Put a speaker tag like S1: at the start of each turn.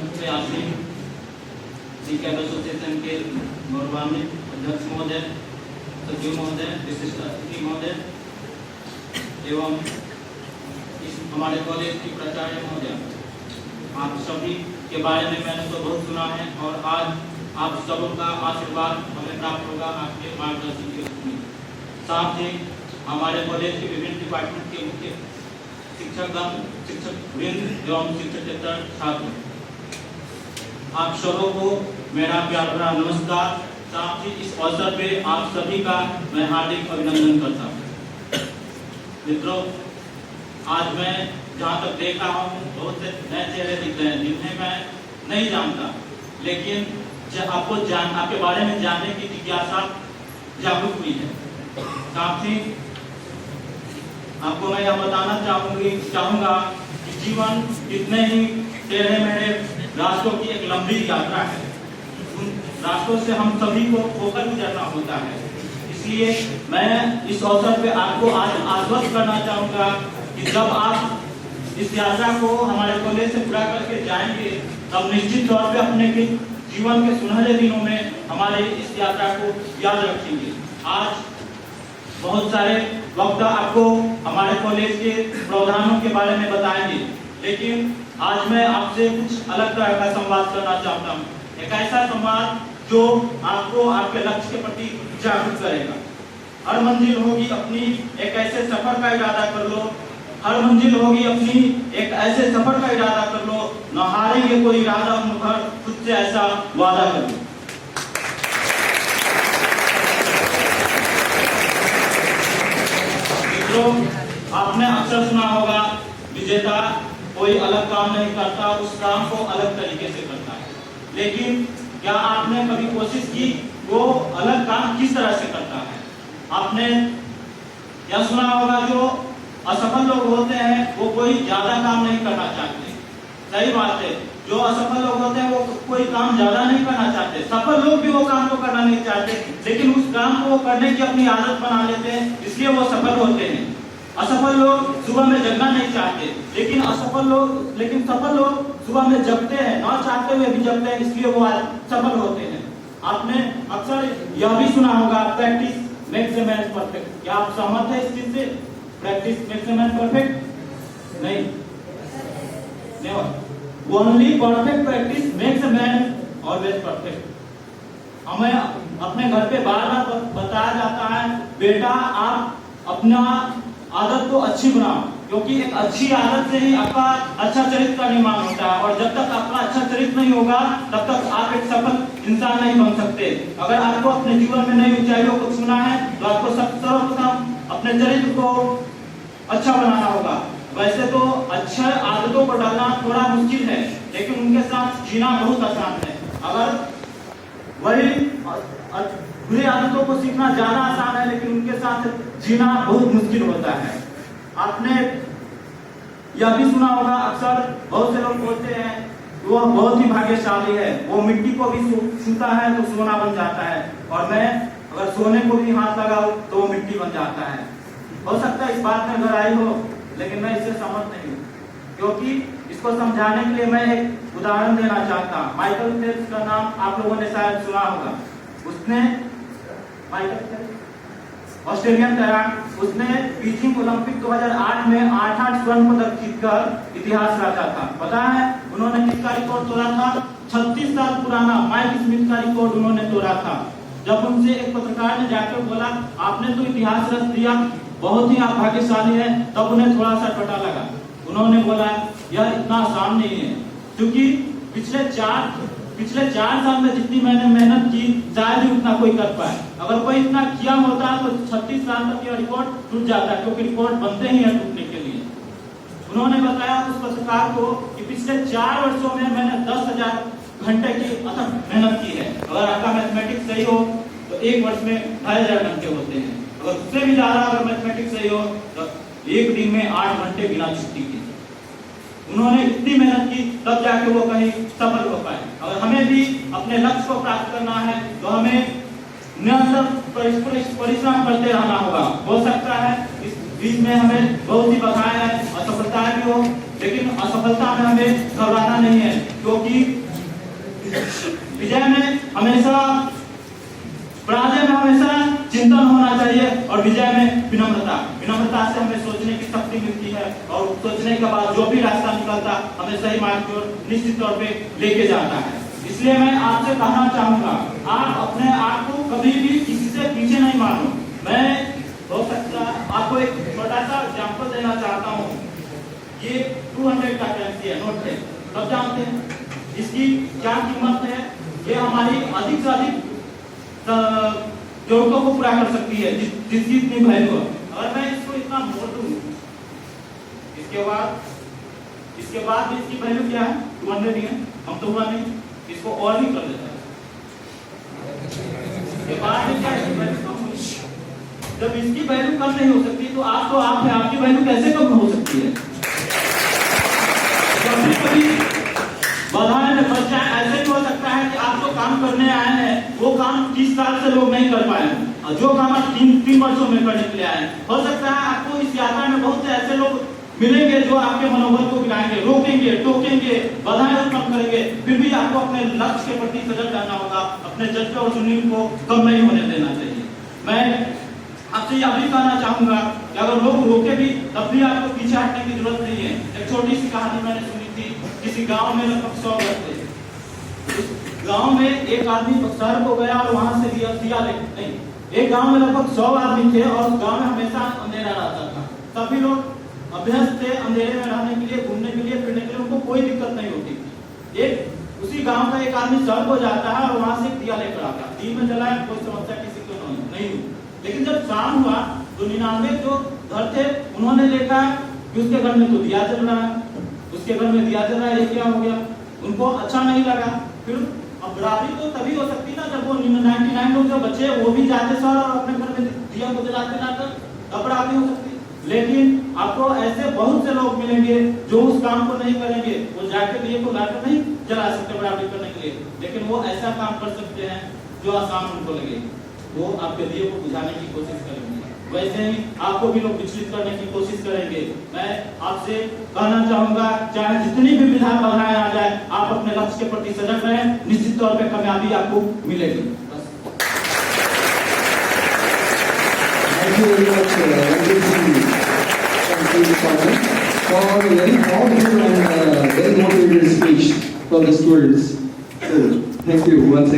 S1: प्रयासी cab association के गौरवान्वित अध्यक्ष महोदय, सचिव महोदय, विशिष्ट अतिथि महोदय एवं इस हमारे कॉलेज की प्राचार्य महोदय, आप सभी के बारे में मैंने तो बहुत सुना है और आज आप सबों का आशीर्वाद हमें प्राप्त होगा आपके मार्गदर्शन के रूप में। साथ ही हमारे कॉलेज के विभिन्न डिपार्टमेंट के मुख्य शिक्षकगण, शिक्षक वृंद एवं शिक्षकेतर छात्र, आप सबों को मेरा प्यार भरा नमस्कार। साथ ही इस अवसर पे आप सभी का मैं हार्दिक अभिनंदन करता हूँ। मित्रों, आज मैं जहाँ तक देख रहा हूँ बहुत से नए चेहरे दिख रहे हैं जिन्हें मैं नहीं जानता, लेकिन आपके बारे में जानने की जिज्ञासा जागरूक हुई है। साथ ही आपको मैं यह बताना चाहूँगा कि जीवन कितने ही टेढ़े मेढ़े रास्तों की एक लंबी यात्रा है। उन रास्तों से हम सभी को होकर गुजरना होता है। इसलिए मैं इस अवसर पे आपको आज आश्वस्त करना चाहूँगा कि जब आप इस यात्रा को हमारे कॉलेज से पूरा करके जाएंगे तब निश्चित तौर पे अपने के जीवन के सुनहरे दिनों में हमारे इस यात्रा को याद रखेंगे। आज बहुत सारे वक्ता आपको हमारे कॉलेज के प्रावधानों के बारे में बताएंगे, लेकिन आज मैं आपसे कुछ अलग तरह का संवाद करना चाहता हूँ। एक ऐसा संवाद जो आपको आपके लक्ष्य के प्रति जागरूक करेगा। हर मंजिल होगी अपनी, एक ऐसे सफर का इरादा कर लो। हर मंजिल होगी अपनी, एक ऐसे सफर का इरादा कर लो। न हारेंगे कोई इरादा मुखर, खुद से ऐसा वादा कर लो। मित्रों, आपने अक्सर सुना होगा, विजेता कोई अलग काम नहीं करता, उस काम को अलग तरीके से करता है। लेकिन क्या आपने कभी कोशिश की वो अलग काम किस तरह से करता है? आपने यह सुना होगा, जो असफल लोग होते हैं वो कोई ज्यादा काम नहीं करना चाहते। सही बात है, जो असफल लोग होते हैं वो कोई काम ज्यादा नहीं करना चाहते। सफल लोग भी वो काम को करना नहीं चाहते, लेकिन उस काम को करने की अपनी आदत बना लेते हैं, इसलिए वो सफल होते हैं। असफल लोग सुबह में जगना नहीं चाहते, लेकिन सफल लोग सुबह में जगते हैं, ना चाहते हुए भी जगते हैं, इसलिए वो आज सफल होते हैं। आपने अक्सर यह भी सुना होगा, practice makes a man perfect. क्या आप सहमत हैं इस चीज से? Practice makes a man perfect नहीं, only perfect practice makes a man always perfect. हमें अपने घर पे बार बार बताया जाता है, बेटा आप अपना आदत को अच्छी बनाओ, क्योंकि एक अच्छी आदत से ही आपका अच्छा चरित्र का निर्माण होता है। और जब तक आपका अच्छा चरित्र नहीं होगा तब तक आप एक सफल इंसान नहीं बन सकते। अगर आपको अपने जीवन में नई ऊंचाइयों को छूना है तो आपको सर्वप्रथम अपने चरित्र को अच्छा बनाना होगा। वैसे तो अच्छे आदतों को डालना थोड़ा मुश्किल है, लेकिन उनके साथ जीना बहुत आसान है। अगर वही बुरी आदतों को सीखना ज्यादा आसान है, लेकिन उनके साथ जीना बहुत मुश्किल होता है। आपने यह भी सुना होगा, अक्सर बहुत से लोग बोलते हैं वो बहुत ही भाग्यशाली है, वो मिट्टी को भी छूता है तो सोना बन जाता है, और मैं अगर सोने को भी हाथ लगाऊं तो वो मिट्टी बन जाता है। हो सकता है इस बात में गहराई हो, लेकिन मैं इससे सहमत नहीं हूँ, क्योंकि इसको समझाने के लिए मैं एक उदाहरण देना चाहता हूँ। माइकल फेल्प्स का नाम आप लोगों ने शायद सुना होगा। उसने ऑस्ट्रेलियन तैराक, उसने बीजिंग ओलंपिक 2008 में 8 स्वर्ण पदक जीतकर इतिहास रचा था। पता है उन्होंने किसका रिकॉर्ड तोड़ा था? 36 साल पुराना माइक स्मिथ का रिकॉर्ड उन्होंने तोड़ा था। जब उनसे एक पत्रकार ने जाकर बोला, आपने तो इतिहास रच दिया, बहुत ही आप भाग्यशाली हैं, तब उन्हें थोड़ा सा टटा लगा। उन्होंने बोला, यह इतना आसान नहीं है, क्योंकि पिछले 4 साल में जितनी मैंने मेहनत की शायद ही उतना कोई कर पाए। अगर कोई इतना किया होता तो 36 साल तक यह रिकॉर्ड टूट जाता, क्योंकि रिकॉर्ड बनते ही है टूटने के लिए। उन्होंने बताया उस पत्रकार को कि पिछले 4 वर्षों में मैंने 10,000 घंटे की अथक मेहनत की है। अगर आपका मैथमेटिक्स सही हो तो एक वर्ष में 2,500 घंटे होते हैं। अगर उससे भी ज्यादा अगर मैथमेटिक्स सही हो तो एक दिन में 8 घंटे बिना छुट्टी के। उन्होंने इतनी मेहनत की तब जाके वो कहीं सफल हो पाए। अगर हमें भी अपने लक्ष्य को प्राप्त करना है तो हमें निरंतर परिश्रम करते रहना होगा। हो सकता है इस बीच में हमें बहुत ही बाधाएं हैं, असफलताएं भी हो, लेकिन असफलता में हमें घबराना नहीं है, क्योंकि हमेशा पराजय में हमेशा चिंतन होना चाहिए और विजय में विनम्रता से हमें सोचने की शक्ति मिलती है और सोचने के बाद जो भी रास्ता निकलता हमें सही मार्ग की ओर निश्चित तौर पे लेके जाता है। इसलिए मैं आपसे कहना चाहूंगा, आप अपने आप को कभी भी किसी से पीछे नहीं मानो। मैं हो सकता आपको एक छोटा सा एग्जाम्पल देना चाहता हूँ। ये 200 का करेंसी है, नोट है, सब जानते हैं इसकी क्या कीमत है। ये हमारी अधिक से अधिक जरूरतों को पूरा कर सकती है, जिसकी इतनी वैल्यू है। अगर मैं इसको इतना मोड़ दूं, इसके बाद इसकी वैल्यू क्या है, 200 ही है, हम तो हुआ नहीं, इसको और भी कर देते हैं। इसके बाद में क्या इसकी वैल्यू कम हुई। जब इसकी वैल्यू कम नहीं हो सकती तो आप है, आपकी वैल्यू कैसे कम हो सकती है। कभी बाधाएं में फंस जाए। ऐसे भी हो सकता है कि आप जो काम करने आए हैं वो काम 30 साल से लोग नहीं कर पाए और जो काम आप 3 वर्षों में करने के लिए आए। हो सकता है आपको इस यात्रा में बहुत से ऐसे लोग मिलेंगे जो आपके मनोबल को गिराएंगे, रोकेंगे, टोकेंगे, बाधाएं उत्पन्न करेंगे। फिर भी आपको अपने लक्ष्य के प्रति सजग रहना होगा, अपने जज्बे और जुनून को कम नहीं होने देना चाहिए। मैं आपसे यह भी कहना चाहूंगा कि अगर लोग रोके भी तब भी आपको पीछे हटने की जरूरत नहीं है। एक छोटी सी कहानी मैंने सुनी थी। किसी गांव में लगभग 100 घर थे। गांव में एक आदमी शहर को गया और वहां से दिया नहीं। एक गांव में लगभग 100 आदमी थे और उस गांव में हमेशा अंधेरा रहता था। सभी लोग अभ्यस्त थे अंधेरे में रहने के लिए, घूमने के लिए, फिरने के लिए, उनको कोई दिक्कत नहीं होती थी। एक उसी गांव का एक आदमी शहर को जाता है और वहां से दिया लेकर आता है। दिन में जलाया, कोई समस्या किसी को नहीं हुई। लेकिन जब शाम हुआ तो 99 जो घर थे उन्होंने देखा कि उसके घर में तो दिया जल रहा है, उसके घर में दिया जल रहा है, ये क्या हो गया। उनको अच्छा नहीं लगा। फिर अब बराबरी तो तभी हो सकती ना जब वो 99 लोग जो बच्चे वो भी जाते सर और अपने घर में दिया को जलाते लाकर, तब बराबरी हो सकती। लेकिन आपको ऐसे बहुत से लोग मिलेंगे जो उस काम को नहीं करेंगे। वो जाके दिए को लाकर नहीं जला सकते बराबरी करने के लिए, लेकिन वो ऐसा काम कर सकते हैं जो आसान उनको लगे। वो आपके दिए को बुझाने की कोशिश करेंगे। वैसे ही आपको भी लोग विचलित करने की कोशिश करेंगे। मैं आपसे कहना चाहूंगा, चाहे जितनी भी बाधाएं आ जाए, आप अपने लक्ष्य के प्रति सजग रहें, निश्चित तौर पे कामयाबी आपको मिलेगी।
S2: Thank you very much, for a very powerful and very motivated speech from the students. So, thank you once again.